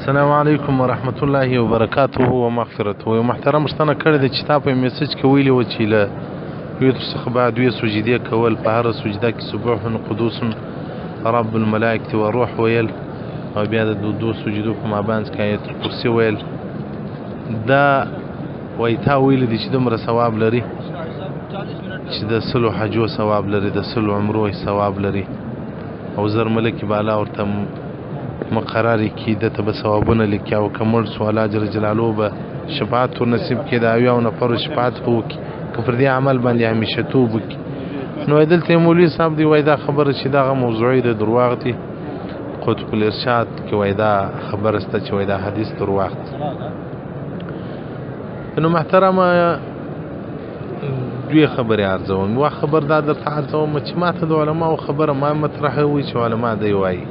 السلام علیکم ورحمت الله وبرکاته و مغفرته. یو محترم پوښتنه کړې ده چې تا په میسج کې ویلي وه چې له ویتر څخه بعد 2 سجدې کول، په هره سجده کې سبوح قدوس رب الملائکة والروح ویل، او بیا د 2 سجدو په مابینځ کې آیت الکرسي ویل. دا وایي تا ویلي دي چې دومره ثواب لري، چې د 100 حجو ثواب لري، د 100 عمرو ثواب لري، او زر ملکې بالا ورته مقرر کی د ته به ثوابونه لیکي، او که مړ سو الله جل جلاله به شفاعت ور نصیب کړي، د اویاو نفرو شفاعت به وکړي، که پر دې عمل باندې همیشه توب وکړي. نو دلته مولوي صاحب دی وایي دا خبره چې دغه موضوعي د درواغ دي. قطب الارشاد کې وایي دا خبره شته چې وایي دا حدیث درواغ دی. نو محترمه دوی خبرې ارزوم. یوه خبر دا درته ارزوم چې ما ته د علماو خبره ما مطرحه وي چې علما دی وایي.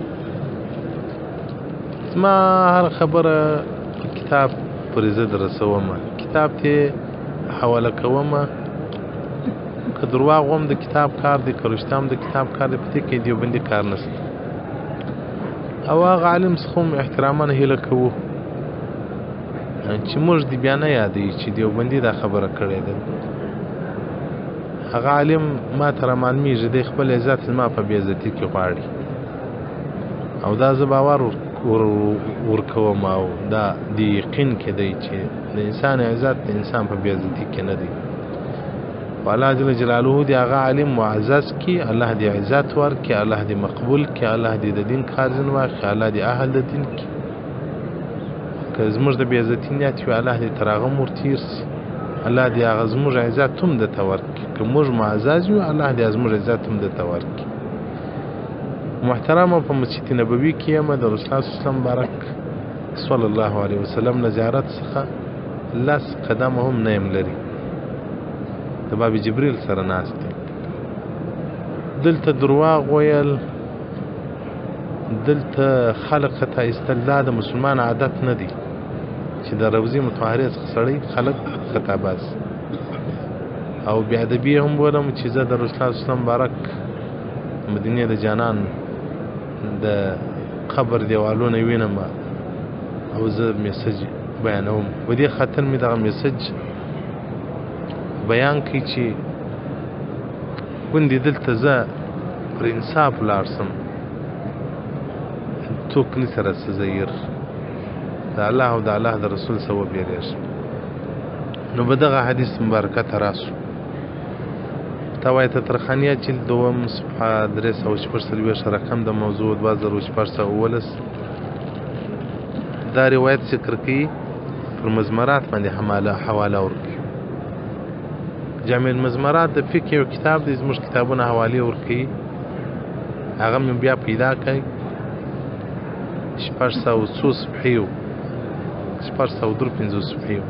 ما هر خبره کتاب پر ضد رسومه، کتاب ته حواله کومه، که درواغ هم د کتاب کار دی، که رښتیا هم د کتاب کار دی، په دې کې دیوبندي کار نشته. او هغه عالم څخه هم احتراما هیله کوو چې موږ دې بیا نه یادوي چې دیوبندي دا خبره کړې ده. هغه عالم ما ته رامعلومیږي دی خپل عزت زما په بې عزتي کې غواړي، او دا زه باور ورکوم، او دا د یقین کې دی چې د انسان عزت د انسان په بې عزتي کې نه دی. الله جل جلاله دی هغه عالم معزز کی، الله دې عزت ورکړي، الله دې مقبول کړي، الله دې د دین کار ځین واخلي، الله دې اهل د دین کړي. که زموږ د بې عزتي نیت وي الله دې تر هغه مور تیر سي، الله دې هغه زموږ عزت هم درته ورکړي. که موږ معزز یو الله دې زموږ عزت هم درته ورکړي. محترمه په مسجد نبوي کې یم، د رسول الله صلی مبارک صلی الله علیه وسلم نه زیارت څخه 10 قدمه هم نه یم لري، د باب جبریل سره ناست یم. دلته درواغ ویل، دلته خلق ته استدلال د مسلمان عادت نه دی چې د روضې مطهرې څخه سړی خلق خطا باز. او بیا ادبي هم بولم چې زه د رسول الله صلی مبارک مدینه د جانان د قبر دیوالونه وینم، او زه میسج بیانوم. په دې خاطر مې دغه میسج بیان کړي چې ګوندې دلته زه پر انصاف ولاړ سم، څوک نشي راسه زیر د الله او د الله د رسول څخه وبېرېږم. نو به دغه حدیث مبارکه ته راسو. روایت ترخانیه جلد 2 صفحه 346 رقم د موضوع 2619. دا روایت ذکر کوي پر مزمرات باندې حواله ورکوي. جامع المزمرات د فقه یو کتاب دی، زموږ کتابونه حواله ورکوي، هغه مې بیا پیدا کړی 602 صفحې، 653 صفحې.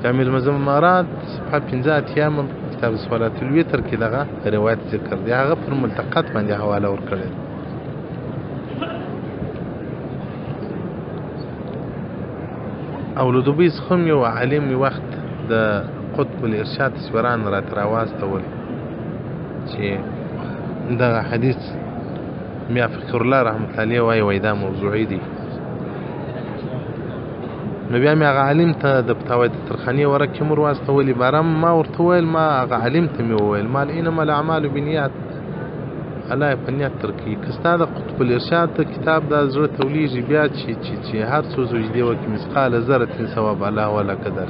جامع المزمرات صفحه 15 کتاب سوالات الوتر کې دغه روایت ذکر دی، هغه پر ملتقط باندې حواله ورکړی. او له دوبۍ څخه یو عالم وخت د قطب الارشاد سوران راته راواستول چې دغه حدیث میا فکر الله رحمت الله علیه وایي دا موضوعي دی. نو بیا مې هغه عالم ته د فتاوی ترخانیه ورکې مور واستولې، بارم ما ورته ویل، ما هغه عالم ته مې وویل ما انما الاعمال بالنیات، الله یې په نیت ترکوي. که ستا د قطب الارشاد کتاب دا زړه ته ولیږي بیا چې هر څو سجدې وکړي مثقال ذرة ثواب الله ولا قدر،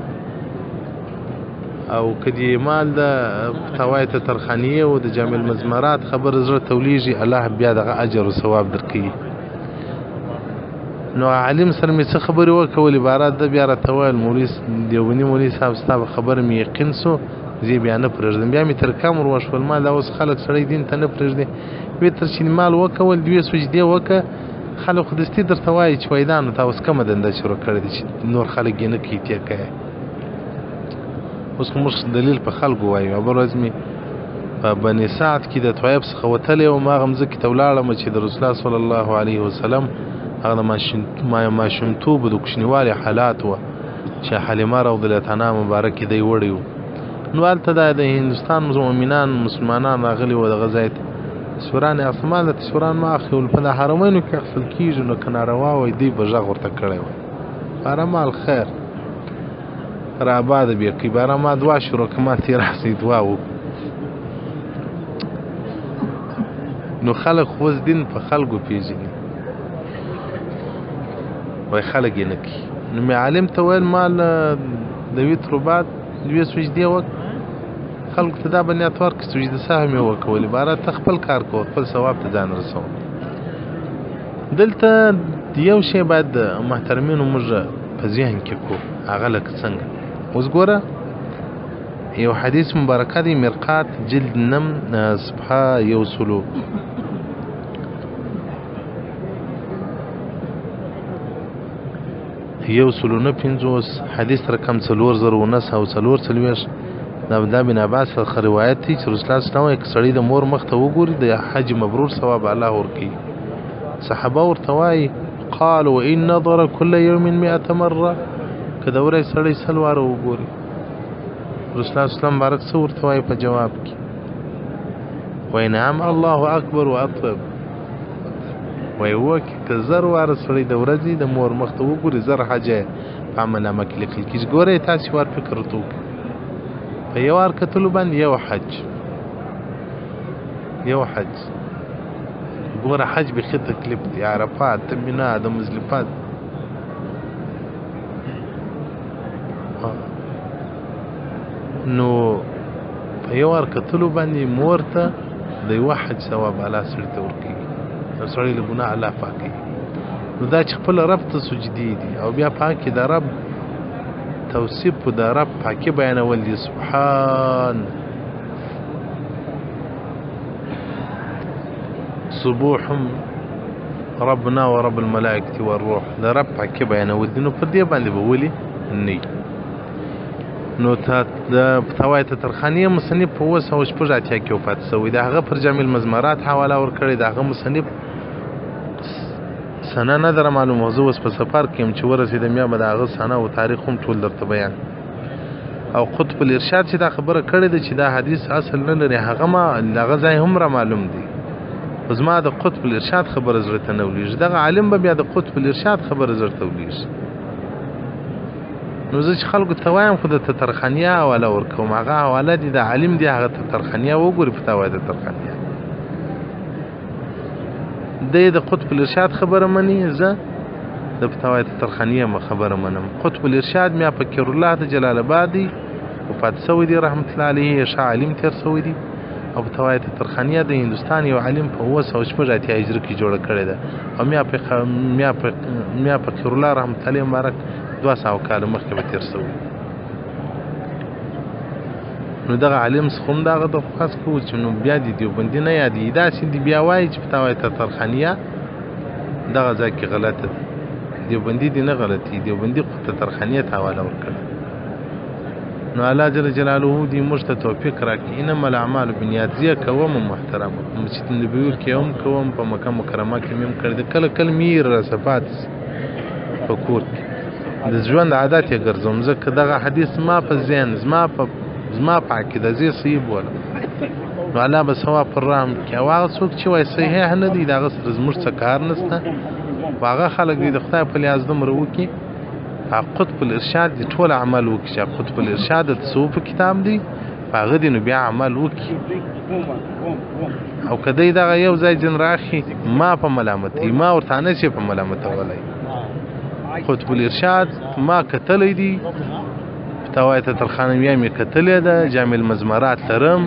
او که دې مال د فتاوی ترخانیه او د جامع المزمرات خبر زړه ته ولیږي الله بیا دغه اجر او ثواب درکوي. نو عالم سره مې څه خبرې وکولې، عبارت ده بیا راته ویل مولوي دیوبندي مولوي صاحب ستا په خبره مې یقین سو، زه بیا نه پرېږدم. بیا مې تر کم ور وشول، ما دا اوس خلک سړی دین ته نه پرېږدي، وی تر چې مال وکول 2 سجدې وکړه، خلک خو دستي درته وایي چې وایي دا نو تا اوس کومه دنده شروع کړې ده چې نور خلک یې نه کوي تېر کوي. اوس خو موږ دلیل په خلکو وایو. او بل ورځ مې په بني سعد کې د طیب څخه وتلی وم، هغه مځکې ته ولاړم چې د رسول الله صلی الله علیه وسلم هغه د ماشومتوب د کوچنیوالي حالات وه چې حلیمه رضی الله عنها مبارکې دی وړی و. نو هلته د هندوستان مؤمنان مسلمانان راغلي وو دغه ځای ته، تصویران اسمان د تصویران ما اخلي په د حرمینو کې اخیستل کېږي نو که ناروا وای دوی به غږ ورته کړی وای بارمال خیر را آباده بیا کړي بارما دعا شروع که ما تېر راسئ دعا وکړو نو خلک خو اوس دین په خلکو پېژني وای خلک یې نه کوي نو مې عالم ته ویل ما له د وترو بعد دوې سجدې وکړه خلکو ته دا بنیاد ورکړه سجده سهو مې وکولې باره ته خپل کار کوه خپل ثواب ته ځان رسوه دلته یو شی باید محترمینو موږ په ذهن کې کړو هغه لکه څنګه اوس ګوره یو حدیث مبارکه دی مرقات جلد نم صفحه 150 حدیث رقم 4049 د عبدالله بن عباس څخه روایت دی چې رسول الله صلی الله علیه وسلم سړی د مور مخ ته وګوري د حج مبرور ثواب الله ورکړي صحابه ورته وایي قالوا وان نظر كل يوم 100 مره که د ورځې سړی 100 واره وګوري رسول الله صلی الله علیه وسلم بارک څه ورته وایي په جواب کې وایي نعم الله اکبر واطيب وایي وکړي که 1000 واره سړی د ورځې د مور مخ ته وګوري 1000 حج په عملنامه کې لیکل کېږي ګورئ تاسې ور فکر ورته وکړئ په یو وار کتلو باندې یو حج ګوره حج بیخي تکلیف دی عرفات د مینا د مزدلفه نو په یو وار کتلو باندې مور ته د یوه حج ثواب الله سړي ته ورکوي او سړی له ګناه الله پاکوي نو دا چې خپل رب ته سجدې دي او بیا پاکې د رب توصیف د رب پاکي بیانول دي سبحان سبوح ربنا ورب الملائكة والروح د رب پاکي بیانول دي نو په دې باندې به ولي نه نو د فتاوی تطرخانیه مصنف په 1980 کې وفات شوی د هغه پر جامع المزمرات حواله ورکړی د هغه مصنف سنه نه در معلوم موضوع اوس په سفر کې چې ورسېدم یا به د هغه سنه او تاریخ هم ټول درته بیان او قطب الارشاد چې دا خبره کړې ده چې دا حدیث اصل نه لري هغه ما دغه ځای هم را معلوم دی زما د قطب الارشاد خبره زړه ته نه ولېږي دغه عالم به بیا د قطب الارشاد خبره زړه ته ولېږي نو زه چې خلکو ته وایم خو د تطرخانیه حواله ورکوم هغه حواله دي د عالم دی هغه تطرخانیه وګوري فتاوی تطرخانیه د قطب الارشاد خبره مني زه د فتاوی تطرخانیه خبره منم قطب الارشاد میا فکر الله د جلال آبادی وفات شوی دی رحمت الله علیه شاه عالم تیر شوی دی او فتاوی تطرخانیه د هندستان یو عالم په 1980 هجری کې جوړه کړې ده او میا فکر الله رحمت الله علیه مبارک 200 کال مخکې به تیر شوی نو دغه عالم څخه هم دغه درخواست کوو چې نو بیا دې دیوبندي نه یادېږي داسې دي بیا وایي چې فتاوی تطرخانیه دغه ځای کې غلطه ده دیوبندي دې نه غلطي دیوبندي خو تطرخانیه ته حواله ورکړه نو الله جل جلاله دې موږ ته توفیق راکړي انما الاعمال بالنیات زه کوم محترم مسجد نبوي کې هم کوم په مکه مکرمه کې هم کړی کله کله میر صفات په کور کې د ژوند عادت یې ګرځوم ځکه دغه حدیث ما په ذهن زما په عقیده زه صحیح بولم نو الله به ثواب پر رحم کې او هغه څوک چې وایي صحیح نه دی دغه سره زموږ څه کار نشته هغه خلک دي د خدای په لیاز دومره وکړي قطب الارشاد دي ټول عمل وکړي چې قطب الارشاد د تصوف کتاب دی هغه دي نو بیا عمل وکړي او کدی دغه یو ځای جن راخي ما په ملامتي ما ورته نه شي په ملامت ولای قطب الارشاد ما کتلې دي فتاوی تطرخانیه مې کتلې ده جامع المزمرات لرم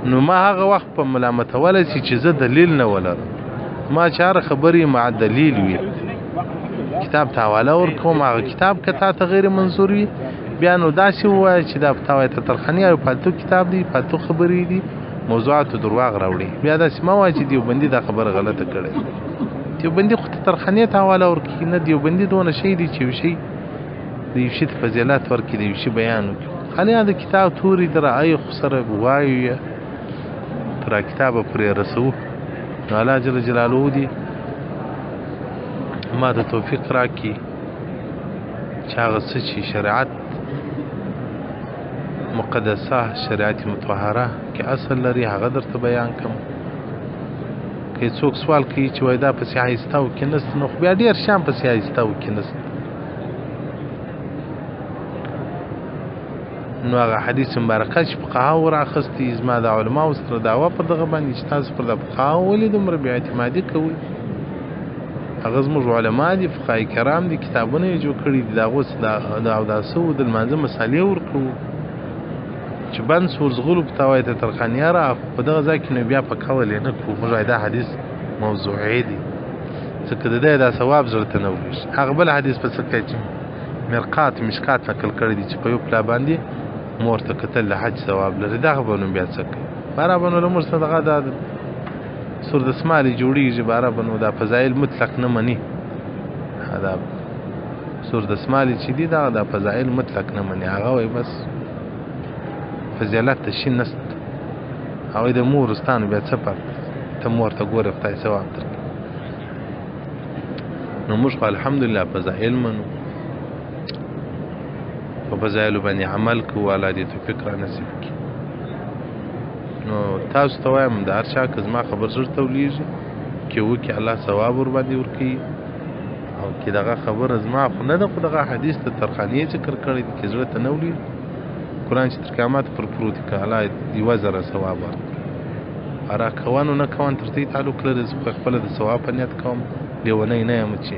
نو ما هغه وخت په ملامت ولا چې زه دلیل نه ولرم ما چار خبرې مع دلیل وي کتاب ته حواله ورکوم هغه کتاب کته ته غیر منظور وي بیا نو داسې ووایي چې دا فتاوی تطرخانیه یو پاتو کتاب دی پاتو خبرې دي موضوعات درواغ راوړي بیا داسې ما وایي چې دیوبندي دا خبره غلطه کړې دیوبندي خو تطرخانیه ته حواله ورکړي نه دیوبندي دونه شی دی چې یو شی د یو شي فضیلت ورکړي د یو شي بیان وکړي خالي د کتاب توري در آی خو سره وایي تر کتاب پرې رسو نو الله جل جلاله دی ما ته توفیق راکړي چې هغه څه چې شریعت مقدسه شریعت مطهره کې اصل لري هغه درته بیان کوم. که څوک سوال کوي چې وای دا پسې آیستهو کې نسته نو خو بیا ډېر شیان پسې آیستهو کې نسته. نو هغه حدیث مبارکه چې فقهاو رااخیستي زما د علماو سره دعوه پر دغه باندې چې تاسو پر د فقهاو ولې دومره بې اعتمادي کوئ. هغه زموږ علما دي، فقهای کرام دي، کتابونه یې جوړ کړي دي، د هغو د اوداسه د لمانځه مسالې ورکوو چې بند سور زغلو په تا وایي ته ترخانیه را په دغه ځای کې نو بیا په قول یې نه کړو. موږ وایي دا حدیث موضوعي دی ځکه د دی دا ثواب زړه ته نه ورېږي. هغه بل حدیث په څه کوي چې مرقات مشکات نقل کړی دي چې په یو پلا باندې مور ته کتل د حج ثواب لري. دغه به نو بیا څه کوي. برابر نو له موږ سره دغه دا سور دسمالې جوړېږي. برابر نو دا فضایل مطلق نه مني. دا سور دسمالې چې دي دغه دا فضایل مطلق نه مني. هغه وایي بس فضیلت ته شي نسته. هغوی د مور استانو بیا څه پات ته مور ته ګورې خدای ثواب درکړي. نو موږ خو الحمدلله فضایل منو، په فضایلو باندې عمل کوو. الله دې توفیق را نصیب کړي. نو تاسو ته وایم د هر چا که زما خبر زړه ته ولېږي کې وکړي الله ثواب ورباندې ورکوي. او کې دغه خبره زما خو نه ده خو دغه حدیث د ترخانیې ذکر کړی دی کې زړه ته نه ولېږي. قرآن چې تر قیامت پر پروت دی که الله یوه زره ثواب ورکړي. را کوان و نه کوان تر دې تعلق لري. زه خپله د ثواب په نیت کوم، لیونی نه یم چې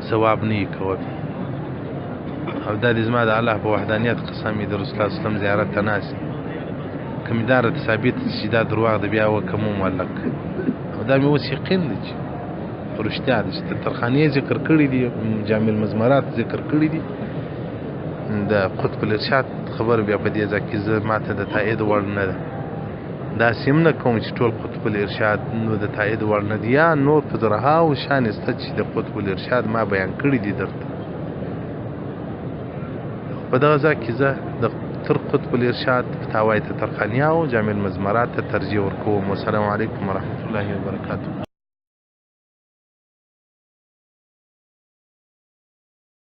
ثواب نه یې کوم. او دا دې زما د الله په وحدانیت قسم د رسول الله وسلم زیارت ته ناست که مې دا راته ثابت چې دا درواغ ده بیا وکړم مولک. او دا مې اوس یقین دی چې رښتیا ده چې ترخانیې ذکر کړي دي، جامع المزمرات ذکر کړي دي. د قطب الارشاد خبر بیا په دې ځای کې زه ماته د تایید وړ نه ده. داسې هم نه کوم چې ټول قطب الارشاد نو د تایید وړ نه دي. یا نور په زرهاو شان شته چې د قطب الارشاد ما بیان کړي دي درته. په دغه ځای کې زه د تر قطب الارشاد فتاوی ته ترخانیه او جامع المزمرات ته ترجیح ورکوم. والسلام علیکم ورحمة الله وبرکاته.